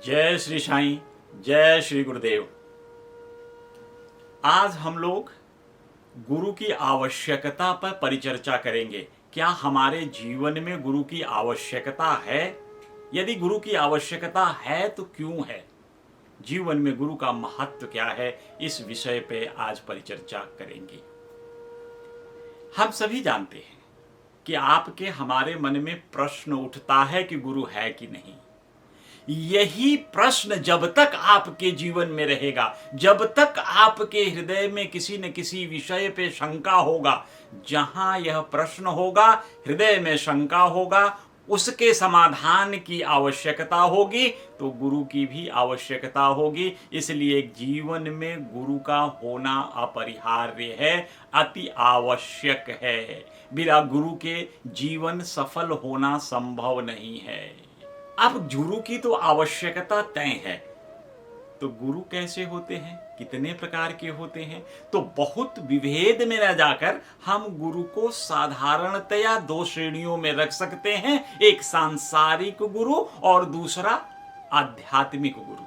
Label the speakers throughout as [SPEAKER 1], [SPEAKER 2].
[SPEAKER 1] जय श्री साईं, जय श्री गुरुदेव। आज हम लोग गुरु की आवश्यकता पर परिचर्चा करेंगे। क्या हमारे जीवन में गुरु की आवश्यकता है? यदि गुरु की आवश्यकता है तो क्यों है? जीवन में गुरु का महत्व क्या है? इस विषय पे आज परिचर्चा करेंगे। हम सभी जानते हैं कि आपके हमारे मन में प्रश्न उठता है कि गुरु है कि नहीं। यही प्रश्न जब तक आपके जीवन में रहेगा, जब तक आपके हृदय में किसी न किसी विषय पे शंका होगा, जहां यह प्रश्न होगा, हृदय में शंका होगा, उसके समाधान की आवश्यकता होगी, तो गुरु की भी आवश्यकता होगी। इसलिए जीवन में गुरु का होना अपरिहार्य है, अति आवश्यक है। बिना गुरु के जीवन सफल होना संभव नहीं है। अब गुरु की तो आवश्यकता तय है, तो गुरु कैसे होते हैं, कितने प्रकार के होते हैं? तो बहुत विभेद में न जाकर हम गुरु को साधारणतया दो श्रेणियों में रख सकते हैं। एक सांसारिक गुरु और दूसरा आध्यात्मिक गुरु।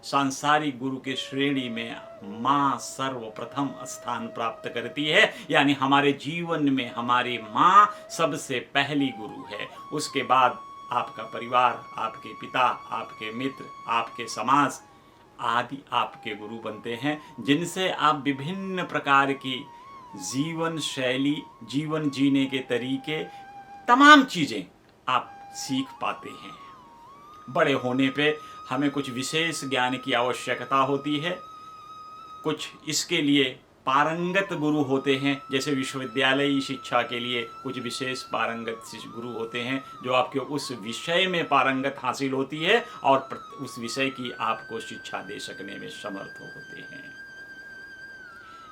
[SPEAKER 1] सांसारिक गुरु के श्रेणी में मां सर्वप्रथम स्थान प्राप्त करती है, यानी हमारे जीवन में हमारी मां सबसे पहली गुरु है। उसके बाद आपका परिवार, आपके पिता, आपके मित्र, आपके समाज आदि आपके गुरु बनते हैं, जिनसे आप विभिन्न प्रकार की जीवन शैली, जीवन जीने के तरीके, तमाम चीजें आप सीख पाते हैं। बड़े होने पे हमें कुछ विशेष ज्ञान की आवश्यकता होती है। कुछ इसके लिए पारंगत गुरु होते हैं, जैसे विश्वविद्यालयी शिक्षा के लिए कुछ विशेष पारंगत गुरु होते हैं, जो आपके उस विषय में पारंगत हासिल होती है और उस विषय की आपको शिक्षा दे सकने में समर्थ होते हैं।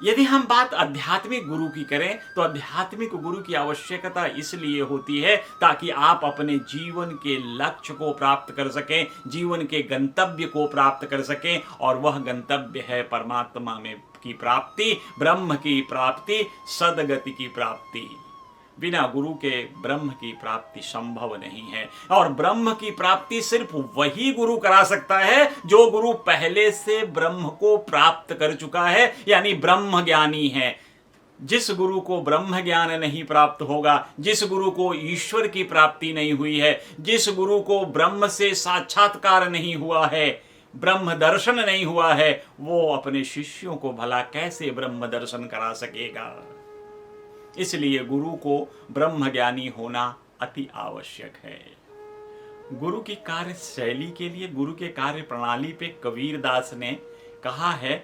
[SPEAKER 1] यदि हम बात आध्यात्मिक गुरु की करें, तो आध्यात्मिक गुरु की आवश्यकता इसलिए होती है ताकि आप अपने जीवन के लक्ष्य को प्राप्त कर सकें, जीवन के गंतव्य को प्राप्त कर सकें, और वह गंतव्य है परमात्मा में की प्राप्ति, ब्रह्म की प्राप्ति, सदगति की प्राप्ति। बिना गुरु के ब्रह्म की प्राप्ति संभव नहीं है, और ब्रह्म की प्राप्ति सिर्फ वही गुरु करा सकता है जो गुरु पहले से ब्रह्म को प्राप्त कर चुका है, यानी ब्रह्म ज्ञानी है। जिस गुरु को ब्रह्म ज्ञान नहीं प्राप्त होगा, जिस गुरु को ईश्वर की प्राप्ति नहीं हुई है, जिस गुरु को ब्रह्म से साक्षात्कार नहीं हुआ है, ब्रह्म दर्शन नहीं हुआ है, वो अपने शिष्यों को भला कैसे ब्रह्म दर्शन करा सकेगा? इसलिए गुरु को ब्रह्म ज्ञानी होना अति आवश्यक है। गुरु की कार्य शैली के लिए, गुरु के कार्य प्रणाली पे कबीरदास ने कहा है,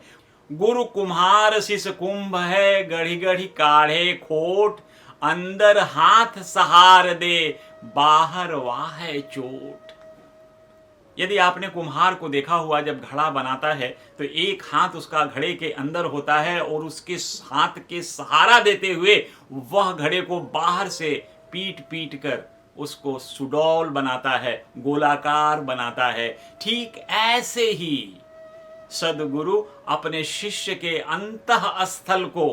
[SPEAKER 1] गुरु कुम्हार शिष कुंभ है, गढ़ी गढ़ी काढ़े खोट, अंदर हाथ सहार दे, बाहर वाह चोट। यदि आपने कुम्हार को देखा हुआ, जब घड़ा बनाता है तो एक हाथ उसका घड़े के अंदर होता है और उसके हाथ के सहारा देते हुए वह घड़े को बाहर से पीट पीट कर उसको सुडौल बनाता है, गोलाकार बनाता है। ठीक ऐसे ही सदगुरु अपने शिष्य के अंतःस्थल को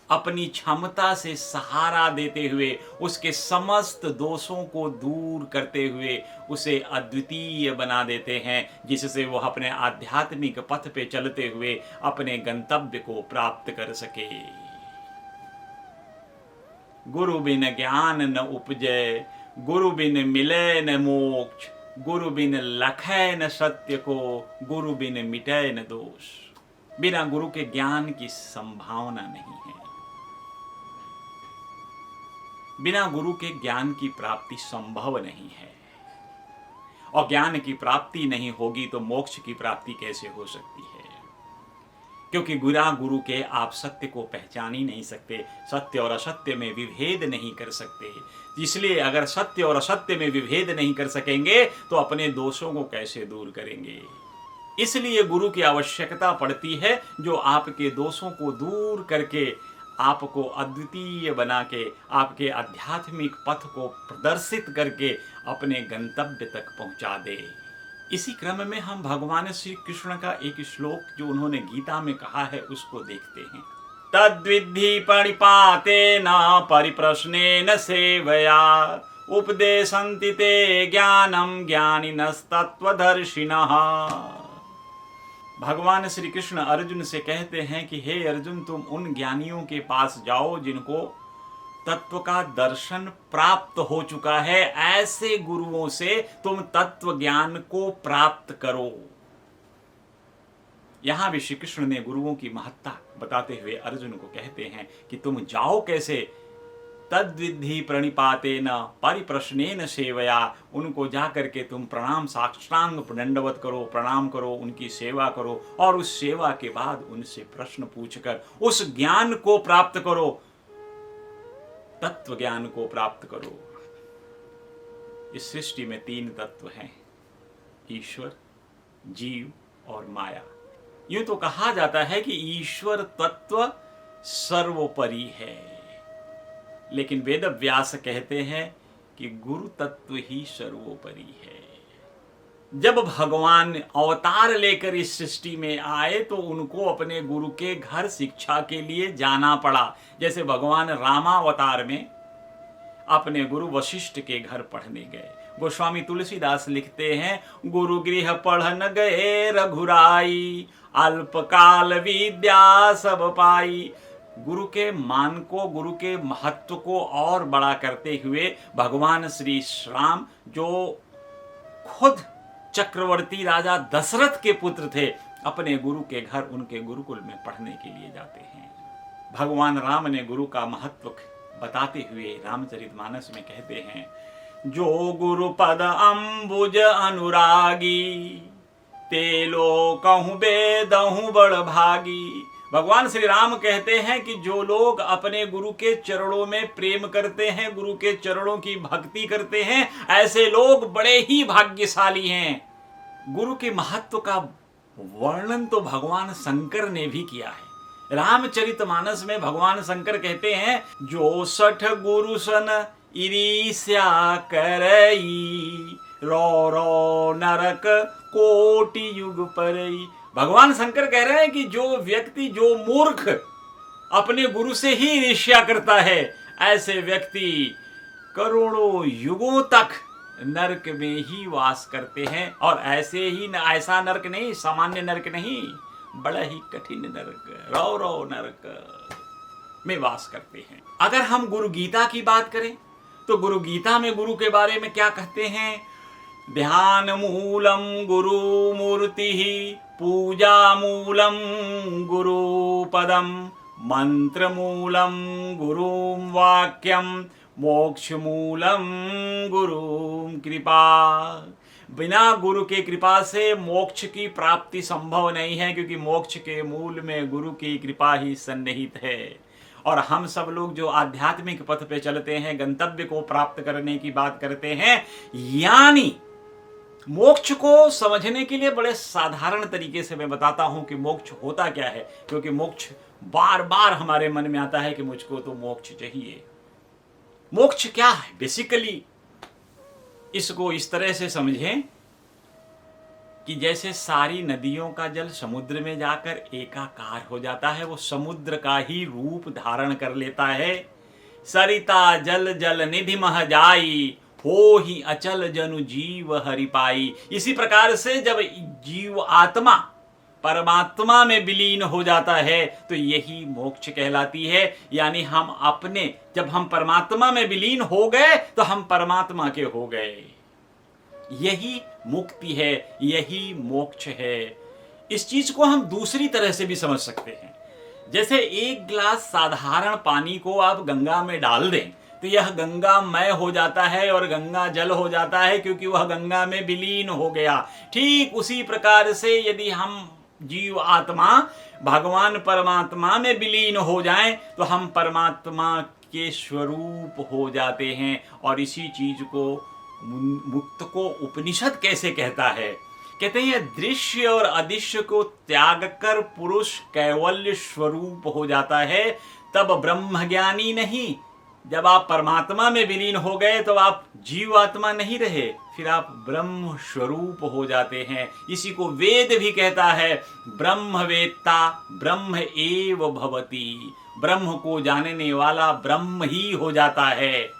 [SPEAKER 1] अपनी क्षमता से सहारा देते हुए, उसके समस्त दोषों को दूर करते हुए उसे अद्वितीय बना देते हैं, जिससे वह अपने आध्यात्मिक पथ पे चलते हुए अपने गंतव्य को प्राप्त कर सके। गुरु बिन ज्ञान न उपजय, गुरु बिन मिले न मोक्ष, गुरु बिन लखै न सत्य को, गुरु बिन मिटै न दोष। बिना गुरु के ज्ञान की संभावना नहीं है। बिना गुरु के ज्ञान की प्राप्ति संभव नहीं है, और ज्ञान की प्राप्ति नहीं होगी तो मोक्ष की प्राप्ति कैसे हो सकती है? क्योंकि बिना गुरु के आप सत्य को पहचान ही नहीं सकते, सत्य और असत्य में विभेद नहीं कर सकते। इसलिए अगर सत्य और असत्य में विभेद नहीं कर सकेंगे तो अपने दोषों को कैसे दूर करेंगे? इसलिए गुरु की आवश्यकता पड़ती है, जो आपके दोषों को दूर करके आपको अद्वितीय बना के, आपके आध्यात्मिक पथ को प्रदर्शित करके अपने गंतव्य तक पहुंचा दे। इसी क्रम में हम भगवान श्री कृष्ण का एक श्लोक जो उन्होंने गीता में कहा है उसको देखते हैं। तद्विद्धि परिपातेन परिप्रश्नेन सेवया उपदेशन्ति ते ज्ञानम ज्ञानिनस्तत्वदर्शिनः। भगवान श्री कृष्ण अर्जुन से कहते हैं कि हे अर्जुन, तुम उन ज्ञानियों के पास जाओ जिनको तत्व का दर्शन प्राप्त हो चुका है, ऐसे गुरुओं से तुम तत्व ज्ञान को प्राप्त करो। यहां भी श्री कृष्ण ने गुरुओं की महत्ता बताते हुए अर्जुन को कहते हैं कि तुम जाओ कैसे, तद्विद्धि प्रणिपातेन परिप्रश्नेन सेवया, उनको जाकर के तुम प्रणाम साष्टांग दंडवत करो, प्रणाम करो, उनकी सेवा करो और उस सेवा के बाद उनसे प्रश्न पूछकर उस ज्ञान को प्राप्त करो, तत्व ज्ञान को प्राप्त करो। इस सृष्टि में 3 तत्व हैं, ईश्वर, जीव और माया। यूं तो कहा जाता है कि ईश्वर तत्व सर्वोपरि है, लेकिन वेद व्यास कहते हैं कि गुरु तत्व ही सर्वोपरि है। जब भगवान अवतार लेकर इस सृष्टि में आए तो उनको अपने गुरु के घर शिक्षा के लिए जाना पड़ा। जैसे भगवान रामावतार में अपने गुरु वशिष्ठ के घर पढ़ने गए। गोस्वामी तुलसीदास लिखते हैं, गुरु गृह पढ़न गए रघुराई, अल्पकाल विद्या सब पाई। गुरु के मान को, गुरु के महत्व को और बड़ा करते हुए भगवान श्री राम, जो खुद चक्रवर्ती राजा दशरथ के पुत्र थे, अपने गुरु के घर उनके गुरुकुल में पढ़ने के लिए जाते हैं। भगवान राम ने गुरु का महत्व बताते हुए रामचरितमानस में कहते हैं, जो गुरु पद अंबुज अनुरागी, ते लोकहु बेदहु बड़ भागी। भगवान श्री राम कहते हैं कि जो लोग अपने गुरु के चरणों में प्रेम करते हैं, गुरु के चरणों की भक्ति करते हैं, ऐसे लोग बड़े ही भाग्यशाली हैं। गुरु के महत्व का वर्णन तो भगवान शंकर ने भी किया है। रामचरितमानस में भगवान शंकर कहते हैं, जो 60 गुरु सन ईर्ष्या करई, रो रो नरक कोटि युग परई। भगवान शंकर कह रहे हैं कि जो व्यक्ति, जो मूर्ख अपने गुरु से ही ईर्ष्या करता है, ऐसे व्यक्ति करोड़ों युगों तक नरक में ही वास करते हैं। और ऐसे ही ऐसा नरक नहीं, सामान्य नरक नहीं, बड़ा ही कठिन नरक, रौ रौ नरक में वास करते हैं। अगर हम गुरु गीता की बात करें तो गुरु गीता में गुरु के बारे में क्या कहते हैं, ध्यान मूलम गुरु मूर्ति, पूजा मूलम गुरु पदम, मंत्र मूलम गुरु वाक्यम, मोक्ष मूलम गुरु कृपा। बिना गुरु के कृपा से मोक्ष की प्राप्ति संभव नहीं है, क्योंकि मोक्ष के मूल में गुरु की कृपा ही सन्निहित है। और हम सब लोग जो आध्यात्मिक पथ पे चलते हैं, गंतव्य को प्राप्त करने की बात करते हैं, यानी मोक्ष को समझने के लिए बड़े साधारण तरीके से मैं बताता हूं कि मोक्ष होता क्या है, क्योंकि मोक्ष बार बार हमारे मन में आता है कि मुझको तो मोक्ष चाहिए। मोक्ष क्या है? बेसिकली इसको इस तरह से समझें कि जैसे सारी नदियों का जल समुद्र में जाकर एकाकार हो जाता है, वो समुद्र का ही रूप धारण कर लेता है। सरिता जल जल निधि मह जाई, हो ही अचल जनु जीव हरि पाई। इसी प्रकार से जब जीव आत्मा परमात्मा में विलीन हो जाता है तो यही मोक्ष कहलाती है। यानी हम अपने, जब हम परमात्मा में विलीन हो गए तो हम परमात्मा के हो गए। यही मुक्ति है, यही मोक्ष है। इस चीज को हम दूसरी तरह से भी समझ सकते हैं। जैसे एक गिलास साधारण पानी को आप गंगा में डाल दें तो यह गंगामय हो जाता है और गंगा जल हो जाता है, क्योंकि वह गंगा में विलीन हो गया। ठीक उसी प्रकार से यदि हम जीव आत्मा भगवान परमात्मा में विलीन हो जाएं तो हम परमात्मा के स्वरूप हो जाते हैं। और इसी चीज को, मुक्त को उपनिषद कैसे कहता है? कहते हैं दृश्य और अदृश्य को त्याग कर पुरुष कैवल्य स्वरूप हो जाता है, तब ब्रह्म ज्ञानी नहीं। जब आप परमात्मा में विलीन हो गए तो आप जीव आत्मा नहीं रहे, फिर आप ब्रह्म स्वरूप हो जाते हैं। इसी को वेद भी कहता है, ब्रह्मवेत्ता ब्रह्म एव भवति। ब्रह्म को जानने वाला ब्रह्म ही हो जाता है।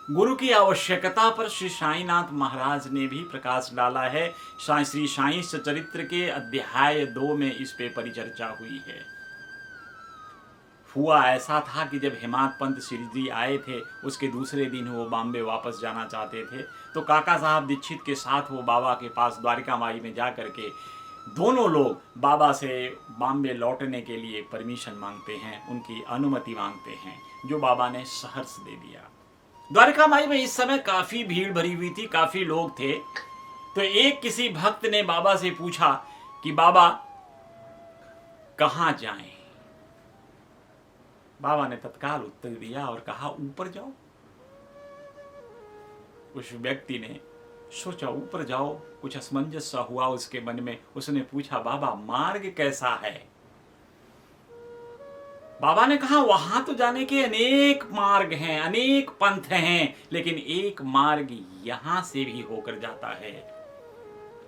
[SPEAKER 1] गुरु की आवश्यकता पर श्री साईनाथ महाराज ने भी प्रकाश डाला है। श्री साई सचरित्र के अध्याय 2 में इस पे परिचर्चा हुई है। हुआ ऐसा था कि जब हेमाद पंत शिरडी आए थे, उसके दूसरे दिन वो बॉम्बे वापस जाना चाहते थे, तो काका साहब दीक्षित के साथ वो बाबा के पास द्वारिका माई में जा करके दोनों लोग बाबा से बॉम्बे लौटने के लिए परमिशन मांगते हैं, उनकी अनुमति मांगते हैं, जो बाबा ने सहर्ष दे दिया। द्वारिका माई में इस समय काफी भीड़ भरी हुई थी, काफी लोग थे। तो एक किसी भक्त ने बाबा से पूछा कि बाबा कहां जाएं? बाबा ने तत्काल उत्तर दिया और कहा ऊपर जाओ। उस व्यक्ति ने सोचा ऊपर जाओ, कुछ असमंजस सा हुआ उसके मन में। उसने पूछा बाबा मार्ग कैसा है? बाबा ने कहा वहां तो जाने के अनेक मार्ग हैं, अनेक पंथ हैं, लेकिन एक मार्ग यहां से भी होकर जाता है।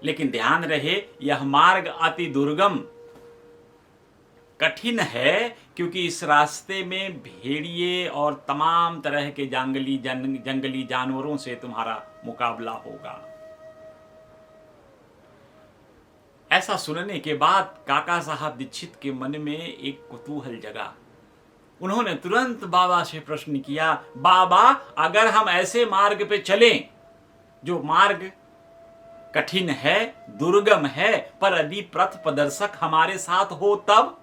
[SPEAKER 1] लेकिन ध्यान रहे यह मार्ग अति दुर्गम कठिन है, क्योंकि इस रास्ते में भेड़िए और तमाम तरह के जंगली जानवरों से तुम्हारा मुकाबला होगा। ऐसा सुनने के बाद काका साहब दीक्षित के मन में एक कुतूहल जगा। उन्होंने तुरंत बाबा से प्रश्न किया, बाबा अगर हम ऐसे मार्ग पे चलें जो मार्ग कठिन है, दुर्गम है, पर यदि पथ प्रदर्शक हमारे साथ हो तब?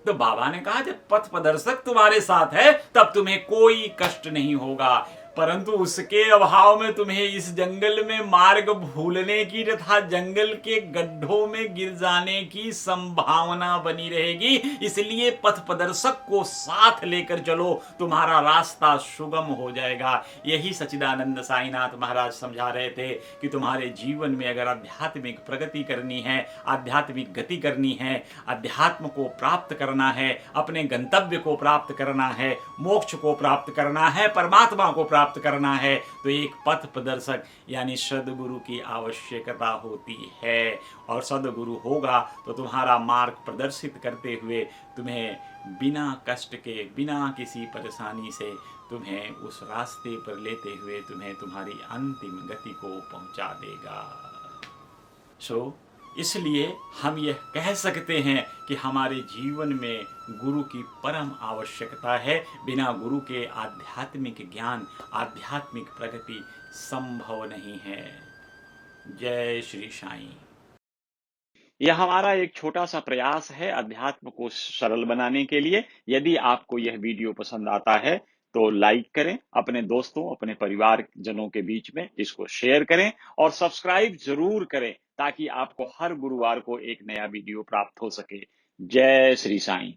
[SPEAKER 1] तो बाबा ने कहा जब पथ प्रदर्शक तुम्हारे साथ है तब तुम्हें कोई कष्ट नहीं होगा, परंतु उसके अभाव में तुम्हें इस जंगल में मार्ग भूलने की तथा जंगल के गड्ढों में गिर जाने की संभावना बनी रहेगी। इसलिए पथ प्रदर्शक को साथ लेकर चलो, तुम्हारा रास्ता सुगम हो जाएगा। यही सच्चिदानंद साईनाथ महाराज समझा रहे थे कि तुम्हारे जीवन में अगर आध्यात्मिक प्रगति करनी है, आध्यात्मिक गति करनी है, अध्यात्म को प्राप्त करना है, अपने गंतव्य को प्राप्त करना है, मोक्ष को प्राप्त करना है, परमात्मा को प्राप्त करना है, तो एक पथ प्रदर्शक यानी सदगुरु की आवश्यकता होती है। और सदगुरु होगा तो तुम्हारा मार्ग प्रदर्शित करते हुए तुम्हें बिना कष्ट के, बिना किसी परेशानी से तुम्हें उस रास्ते पर लेते हुए तुम्हें तुम्हारी अंतिम गति को पहुंचा देगा। इसलिए हम यह कह सकते हैं कि हमारे जीवन में गुरु की परम आवश्यकता है। बिना गुरु के आध्यात्मिक ज्ञान, आध्यात्मिक प्रगति संभव नहीं है। जय श्री साईं। यह हमारा एक छोटा सा प्रयास है अध्यात्म को सरल बनाने के लिए। यदि आपको यह वीडियो पसंद आता है तो लाइक करें, अपने दोस्तों, अपने परिवार जनों के बीच में इसको शेयर करें और सब्सक्राइब जरूर करें, ताकि आपको हर गुरुवार को एक नया वीडियो प्राप्त हो सके। जय श्री साईं।